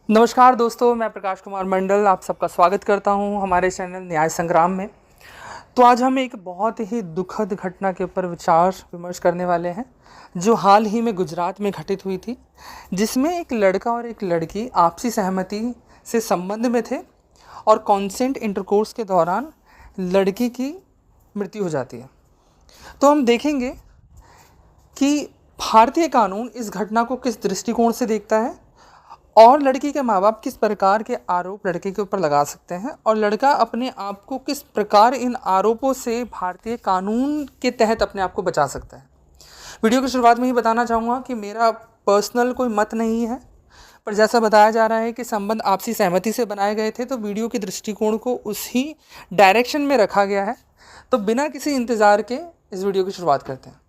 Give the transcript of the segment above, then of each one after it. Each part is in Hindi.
नमस्कार दोस्तों, मैं प्रकाश कुमार मंडल आप सबका स्वागत करता हूं हमारे चैनल न्याय संग्राम में। तो आज हम एक बहुत ही दुखद घटना के ऊपर विचार विमर्श करने वाले हैं, जो हाल ही में गुजरात में घटित हुई थी, जिसमें एक लड़का और एक लड़की आपसी सहमति से संबंध में थे और कॉन्सेंट इंटरकोर्स के दौरान लड़की की मृत्यु हो जाती है। तो हम देखेंगे कि भारतीय कानून इस घटना को किस दृष्टिकोण से देखता है और लड़की के माँ बाप किस प्रकार के आरोप लड़के के ऊपर लगा सकते हैं और लड़का अपने आप को किस प्रकार इन आरोपों से भारतीय कानून के तहत अपने आप को बचा सकता है। वीडियो की शुरुआत में ही बताना चाहूँगा कि मेरा पर्सनल कोई मत नहीं है, पर जैसा बताया जा रहा है कि संबंध आपसी सहमति से बनाए गए थे, तो वीडियो के दृष्टिकोण को उसी डायरेक्शन में रखा गया है। तो बिना किसी इंतज़ार के इस वीडियो की शुरुआत करते हैं।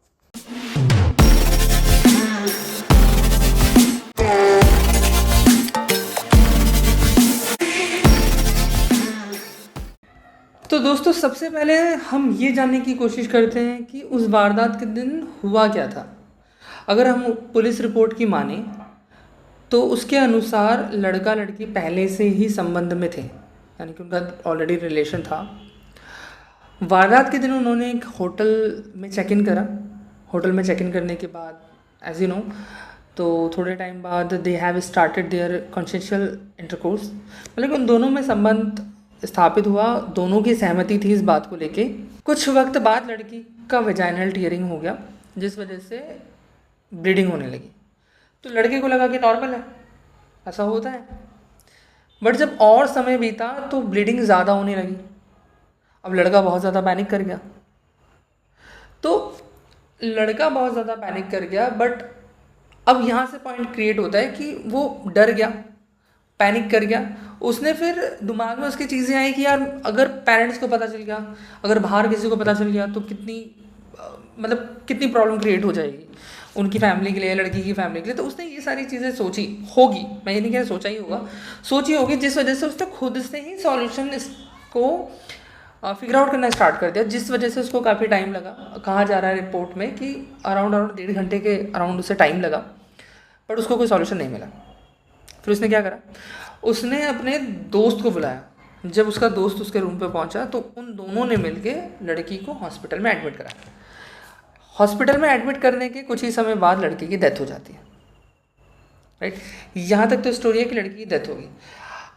तो दोस्तों, सबसे पहले हम ये जानने की कोशिश करते हैं कि उस वारदात के दिन हुआ क्या था। अगर हम पुलिस रिपोर्ट की माने तो उसके अनुसार लड़का लड़की पहले से ही संबंध में थे, यानी कि उनका ऑलरेडी रिलेशन था। वारदात के दिन उन्होंने एक होटल में चेक इन करा। होटल में चेक इन करने के बाद एज यू नो, तो थोड़े टाइम बाद they have started their consensual intercourse, मतलब उन दोनों में संबंध स्थापित हुआ। दोनों की सहमति थी इस बात को लेके। कुछ वक्त बाद लड़की का वेजाइनल टीयरिंग हो गया, जिस वजह से ब्लीडिंग होने लगी। तो लड़के को लगा कि नॉर्मल है, ऐसा होता है। बट जब और समय बीता तो ब्लीडिंग ज़्यादा होने लगी। अब लड़का बहुत ज़्यादा पैनिक कर गया। बट अब यहाँ से पॉइंट क्रिएट होता है कि वो डर गया, पैनिक कर गया। उसने फिर दिमाग में उसकी चीज़ें आई कि यार, अगर पेरेंट्स को पता चल गया, अगर बाहर किसी को पता चल गया तो कितनी प्रॉब्लम क्रिएट हो जाएगी उनकी फैमिली के लिए, लड़की की फैमिली के लिए। तो उसने ये सारी चीज़ें सोची होगी, मैं ये नहीं कह रहा सोचा ही होगा, सोची होगी, जिस वजह से उसने खुद से ही सॉल्यूशन इसको फिगर आउट करना स्टार्ट कर दिया, जिस वजह से उसको काफ़ी टाइम लगा। कहा जा रहा है रिपोर्ट में कि अराउंड 1.5 घंटे के अराउंड उसे टाइम लगा, बट उसको कोई सॉल्यूशन नहीं मिला। फिर उसने क्या करा, उसने अपने दोस्त को बुलाया। जब उसका दोस्त उसके रूम पे पहुंचा तो उन दोनों ने मिलके लड़की को हॉस्पिटल में एडमिट कराया। हॉस्पिटल में एडमिट करने के कुछ ही समय बाद लड़की की डेथ हो जाती है। राइट, यहाँ तक तो स्टोरी है कि लड़की की डेथ होगी।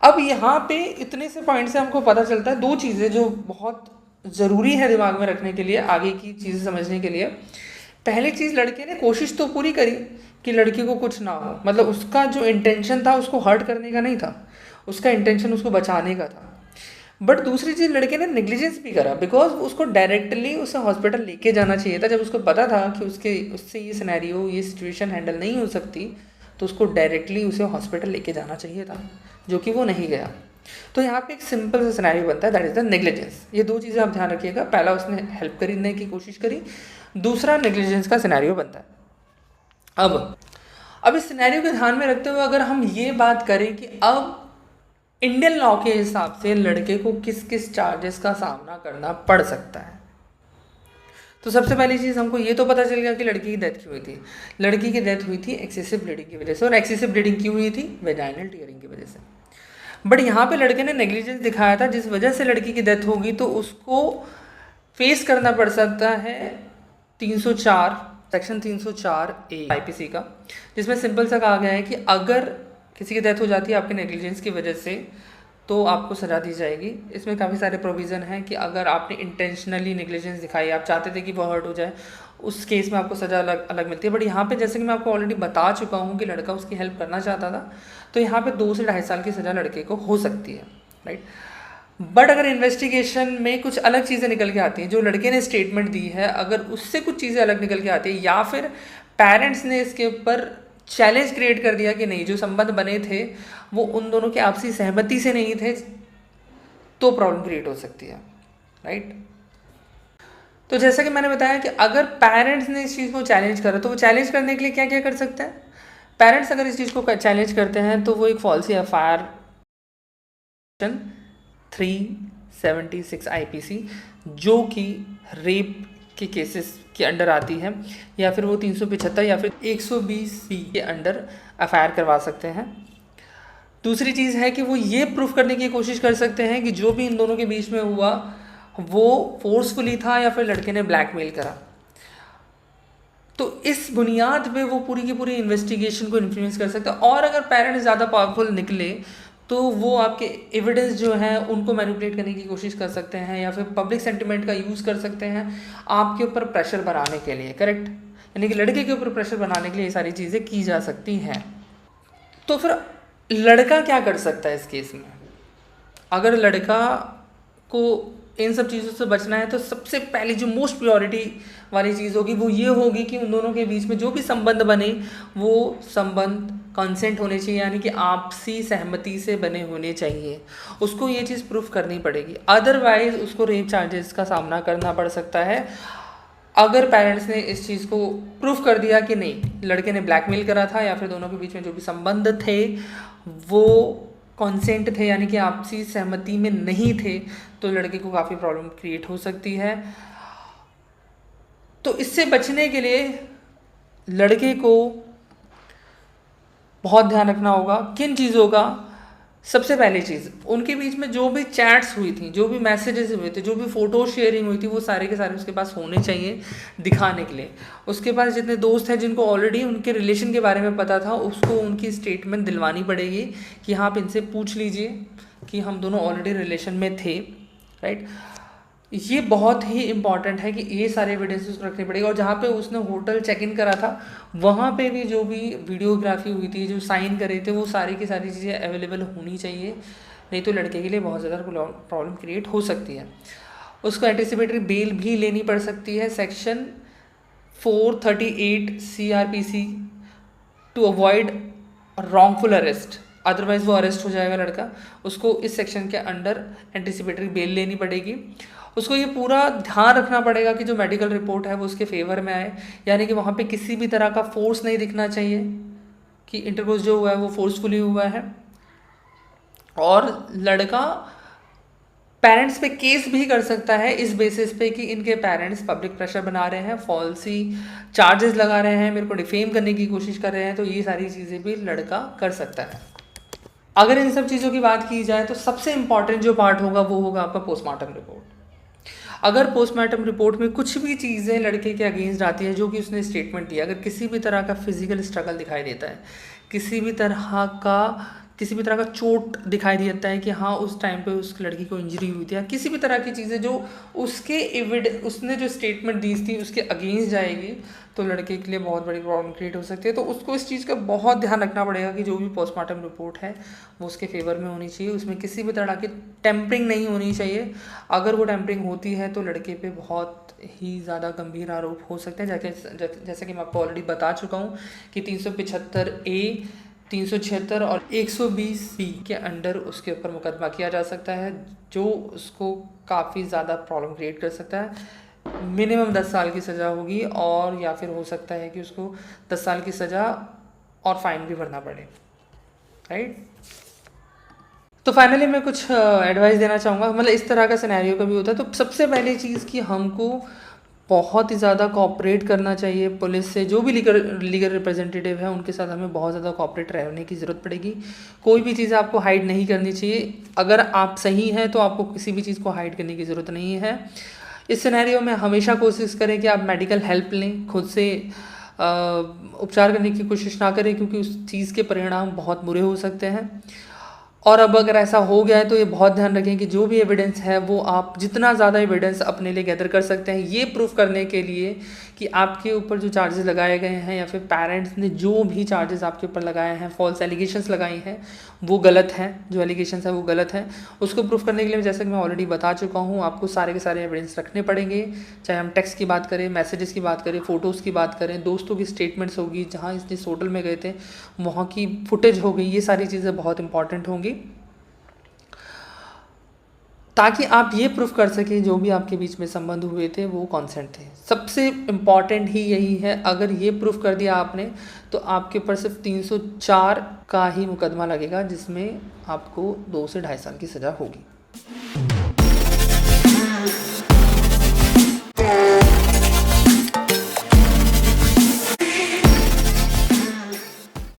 अब यहाँ पे इतने से पॉइंट से हमको पता चलता है दो चीज़ें जो बहुत ज़रूरी है दिमाग में रखने के लिए, आगे की चीज़ें समझने के लिए। पहली चीज़, लड़के ने कोशिश तो पूरी करी कि लड़की को कुछ ना हो, मतलब उसका जो इंटेंशन था उसको हर्ट करने का नहीं था, उसका इंटेंशन उसको बचाने का था। बट दूसरी चीज़, लड़के ने नेग्लिजेंस भी करा, बिकॉज उसको डायरेक्टली उसे हॉस्पिटल लेके जाना चाहिए था। जब उसको पता था कि उससे ये सिनेरियो, ये सिचुएशन हैंडल नहीं हो सकती, तो उसको डायरेक्टली उसे हॉस्पिटल लेके जाना चाहिए था, जो कि वो नहीं गया। तो यहाँ पे एक सिंपल सा सिनेरियो बनता है, दैट इज़ द नेग्लिजेंस। ये दो चीज़ें आप ध्यान रखिएगा। पहला, उसने हेल्प करने की कोशिश करी, दूसरा नेग्लिजेंस का सिनेरियो बनता है। अब इस सिनेरियो को ध्यान में रखते हुए अगर हम ये बात करें कि अब इंडियन लॉ के हिसाब से लड़के को किस किस चार्जेस का सामना करना पड़ सकता है, तो सबसे पहली चीज़ हमको ये तो पता चल गया कि लड़की की डेथ क्यों हुई थी। लड़की की डेथ हुई थी एक्सेसिव ब्लीडिंग की वजह से, और एक्सेसिव ब्लीडिंग क्यों हुई थी? वेजाइनल टीयरिंग की वजह से। बट यहाँ पे लड़के ने नेग्लिजेंस दिखाया था, जिस वजह से लड़की की डेथ होगी, तो उसको फेस करना पड़ सकता है 304 सेक्शन 304A आईपीसी का, जिसमें सिंपल सा कहा गया है कि अगर किसी की डेथ हो जाती है आपके नेग्लिजेंस की वजह से, तो आपको सज़ा दी जाएगी। इसमें काफ़ी सारे प्रोविज़न हैं कि अगर आपने इंटेंशनली नेग्लिजेंस दिखाई, आप चाहते थे कि वो हर्ट हो जाए, उस केस में आपको सज़ा अलग मिलती है। बट यहाँ पे जैसे कि मैं आपको ऑलरेडी बता चुका हूँ कि लड़का उसकी हेल्प करना चाहता था, तो यहाँ पे 2 से 2.5 साल की सज़ा लड़के को हो सकती है। राइट, बट अगर इन्वेस्टिगेशन में कुछ अलग चीज़ें निकल के आती हैं, जो लड़के ने स्टेटमेंट दी है, अगर उससे कुछ चीज़ें अलग निकल के आती है, या फिर पेरेंट्स ने इसके ऊपर चैलेंज क्रिएट कर दिया कि नहीं, जो संबंध बने थे वो उन दोनों की आपसी सहमति से नहीं थे, तो प्रॉब्लम क्रिएट हो सकती है। राइट, तो जैसा कि मैंने बताया कि अगर पेरेंट्स ने इस चीज़ को चैलेंज करा, तो वो चैलेंज करने के लिए क्या क्या कर सकते हैं। पेरेंट्स अगर इस चीज़ को चैलेंज करते हैं तो वो एक फॉल्सी एफआईआर 376 आईपीसी, जो कि रेप के केसेस के अंडर आती है, या फिर वो 375 या फिर 120 के अंडर एफआईआर करवा सकते हैं। दूसरी चीज़ है कि वो ये प्रूफ करने की कोशिश कर सकते हैं कि जो भी इन दोनों के बीच में हुआ वो फोर्सफुली था या फिर लड़के ने ब्लैकमेल करा। तो इस बुनियाद पे वो पूरी की पूरी इन्वेस्टिगेशन को इन्फ्लुएंस कर सकते हैं। और अगर पेरेंट्स ज़्यादा पावरफुल निकले तो वो आपके एविडेंस जो हैं उनको मैनिपुलेट करने की कोशिश कर सकते हैं या फिर पब्लिक सेंटिमेंट का यूज़ कर सकते हैं आपके ऊपर प्रेशर बनाने के लिए। करेक्ट, यानी कि लड़के के ऊपर प्रेशर बनाने के लिए ये सारी चीज़ें की जा सकती हैं। तो फिर लड़का क्या कर सकता है इस केस में? अगर लड़का को इन सब चीज़ों से बचना है तो सबसे पहली जो मोस्ट प्रायोरिटी वाली चीज़ होगी वो ये होगी कि उन दोनों के बीच में जो भी संबंध बने वो संबंध कंसेंट होने चाहिए, यानी कि आपसी सहमति से बने होने चाहिए। उसको ये चीज़ प्रूफ करनी पड़ेगी, अदरवाइज उसको रेप चार्जेस का सामना करना पड़ सकता है। अगर पेरेंट्स ने इस चीज़ को प्रूफ कर दिया कि नहीं, लड़के ने ब्लैकमेल करा था या फिर दोनों के बीच में जो भी संबंध थे वो कॉन्सेंट थे, यानी कि आपसी सहमति में नहीं थे, तो लड़के को काफ़ी प्रॉब्लम क्रिएट हो सकती है। तो इससे बचने के लिए लड़के को बहुत ध्यान रखना होगा किन चीज़ों का। सबसे पहली चीज़, उनके बीच में जो भी चैट्स हुई थी, जो भी मैसेजेस हुए थे, जो भी फ़ोटो शेयरिंग हुई थी, वो सारे के सारे उसके पास होने चाहिए दिखाने के लिए। उसके पास जितने दोस्त हैं जिनको ऑलरेडी उनके रिलेशन के बारे में पता था, उसको उनकी स्टेटमेंट दिलवानी पड़ेगी कि हाँ, आप इनसे पूछ लीजिए कि हम दोनों ऑलरेडी रिलेशन में थे। राइट, ये बहुत ही इम्पॉर्टेंट है कि ये सारे एविडेंसेस रखने पड़ेगा। और जहाँ पे उसने होटल चेक इन करा था वहाँ पे भी जो भी वीडियोग्राफी हुई थी, जो साइन करे थे, वो सारी की सारी चीज़ें अवेलेबल होनी चाहिए, नहीं तो लड़के के लिए बहुत ज़्यादा प्रॉब्लम क्रिएट हो सकती है। उसको एंटिसिपेटरी बेल भी लेनी पड़ सकती है, section 438 CRPC, to avoid wrongful arrest. Otherwise वो अरेस्ट हो जाएगा लड़का, उसको इस सेक्शन के अंडर एंटिसिपेटरी बेल लेनी पड़ेगी। उसको ये पूरा ध्यान रखना पड़ेगा कि जो मेडिकल रिपोर्ट है वो उसके फेवर में आए, यानी कि वहाँ पे किसी भी तरह का फोर्स नहीं दिखना चाहिए कि इंटरकोर्स जो हुआ है वो फोर्सफुली हुआ है। और लड़का पेरेंट्स पे केस भी कर सकता है इस बेसिस पे कि इनके पेरेंट्स पब्लिक प्रेशर बना रहे हैं, फॉल्सी चार्जेस लगा रहे हैं, मेरे को डिफेम करने की कोशिश कर रहे हैं, तो ये सारी चीज़ें भी लड़का कर सकता है। अगर इन सब चीज़ों की बात की जाए तो सबसे इम्पॉर्टेंट जो पार्ट होगा वो होगा आपका पोस्टमार्टम रिपोर्ट। अगर पोस्टमार्टम रिपोर्ट में कुछ भी चीज़ें लड़के के अगेंस्ट आती है, जो कि उसने स्टेटमेंट दिया, अगर किसी भी तरह का फिजिकल स्ट्रगल दिखाई देता है, किसी भी तरह का चोट दिखाई देता है कि हाँ उस टाइम पे उस लड़की को इंजरी हुई थी, या किसी भी तरह की चीज़ें जो उसने जो स्टेटमेंट दी थी उसके अगेंस्ट जाएगी, तो लड़के के लिए बहुत बड़ी प्रॉब्लम क्रिएट हो सकती है। तो उसको इस चीज़ का बहुत ध्यान रखना पड़ेगा कि जो भी पोस्टमार्टम रिपोर्ट है वो उसके फेवर में होनी चाहिए, उसमें किसी भी तरह की टेम्परिंग नहीं होनी चाहिए। अगर वो टेम्परिंग होती है तो लड़के पे बहुत ही ज़्यादा गंभीर आरोप हो सकते हैं, जैसे कि मैं आपको ऑलरेडी बता चुका हूँ कि 375A, 376 और 120B के अंडर उसके ऊपर मुकदमा किया जा सकता है, जो उसको काफ़ी ज़्यादा प्रॉब्लम क्रिएट कर सकता है। मिनिमम 10 साल की सज़ा होगी, और या फिर हो सकता है कि उसको 10 साल की सज़ा और फाइन भी भरना पड़े। राइट, तो फाइनली मैं कुछ एडवाइस देना चाहूँगा। मतलब इस तरह का सिनेरियो कभी होता है तो सबसे पहली चीज़ कि हमको बहुत ही ज़्यादा कोऑपरेट करना चाहिए पुलिस से। जो भी लीगल रिप्रेजेंटेटिव है उनके साथ हमें बहुत ज़्यादा कोऑपरेट रहने की ज़रूरत पड़ेगी। कोई भी चीज़ आपको हाइड नहीं करनी चाहिए। अगर आप सही हैं तो आपको किसी भी चीज़ को हाइड करने की ज़रूरत नहीं है। इस सिनेरियो में हमेशा कोशिश करें कि आप मेडिकल हेल्प लें, खुद से उपचार करने की कोशिश ना करें, क्योंकि उस चीज़ के परिणाम बहुत बुरे हो सकते हैं। और अब अगर ऐसा हो गया है तो ये बहुत ध्यान रखें कि जो भी एविडेंस है वो आप जितना ज़्यादा एविडेंस अपने लिए गैदर कर सकते हैं, ये प्रूफ करने के लिए कि आपके ऊपर जो चार्जेस लगाए गए हैं या फिर पेरेंट्स ने जो भी चार्जेस आपके ऊपर लगाए हैं, फॉल्स एलिगेशंस लगाई हैं, वो गलत हैं, जो एलिगेशंस हैं वो गलत हैं। उसको प्रूफ करने के लिए जैसे कि मैं ऑलरेडी बता चुका हूँ, आपको सारे के सारे एविडेंस रखने पड़ेंगे, चाहे हम टेक्स्ट की बात करें, मैसेजेस की बात करें, फ़ोटोज़ की बात करें, दोस्तों की स्टेटमेंट्स होगी, जहाँ जिस होटल में गए थे वहाँ की फुटेज हो गई, ये सारी चीज़ें बहुत इंपॉर्टेंट होंगी, ताकि आप ये प्रूफ कर सकें जो भी आपके बीच में संबंध हुए थे वो कॉन्सेंट थे। सबसे इम्पॉर्टेंट ही यही है। अगर ये प्रूफ कर दिया आपने तो आपके ऊपर सिर्फ 304 का ही मुकदमा लगेगा, जिसमें आपको 2 से 2.5 साल की सज़ा होगी।